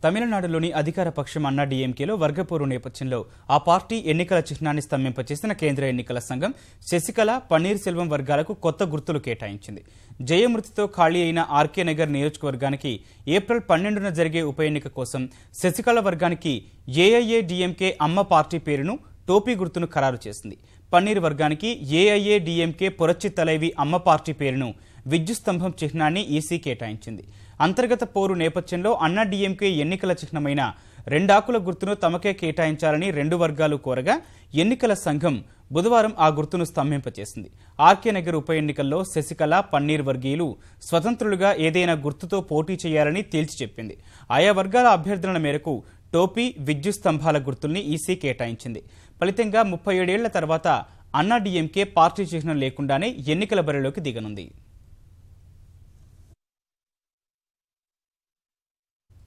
తమిళనాడులోని అధికార పక్షం అన్నా డీఎంకేలో వర్గపోరు నేపథ్యంలో ఆ పార్టీ ఎన్నికల చిహ్నాన్ని స్తంభింపచేసిన కేంద్ర ఎన్నికల సంఘం శశికళ, పన్నీర్ సెల్వం వర్గాలకు కొత్త గుర్తులు కేటాయించింది. జయమృతితో ఖాళీ అయిన ఆర్కే నగర్ నియోజకవర్గానికి ఏప్రిల్ 12న జరిగే ఉప ఎన్నిక కోసం శశికళ వర్గానికి ఏఐఏడీఎంకే అమ్మ పార్టీ పేరును టోపీ గుర్తును ఖరారు చేసింది. పన్నీర్ వర్గానికి ఏఐఏడీఎంకే పొరచ్చి తలైవి అమ్మ పార్టీ పేరును విద్యుత్ స్తంభం చిహ్నాన్ని ఈసీ కేటాయించింది. అంతర్గత పోరు నేపథ్యంలో అన్నా డీఎంకే ఎన్నికల చిహ్నమైన రెండాకుల గుర్తును తమకే కేటాయించాలని రెండు వర్గాలు కోరగా ఎన్నికల సంఘం బుధవారం ఆ గుర్తును స్తంభింపచేసింది. ఆర్కే నగర్ ఉప ఎన్నికల్లో శశికళ, పన్నీర్ వర్గీయులు స్వతంత్రులుగా ఏదైనా గుర్తుతో పోటీ చేయాలని తేల్చి చెప్పింది. ఆయా వర్గాల అభ్యర్థనల మేరకు టోపీ, విద్యుత్ స్తంభాల గుర్తుల్ని ఈసీ కేటాయించింది. ఫలితంగా 37 ఏళ్ల తర్వాత అన్నా డీఎంకే పార్టీ చిహ్నం లేకుండానే ఎన్నికల బరిలోకి దిగనుంది.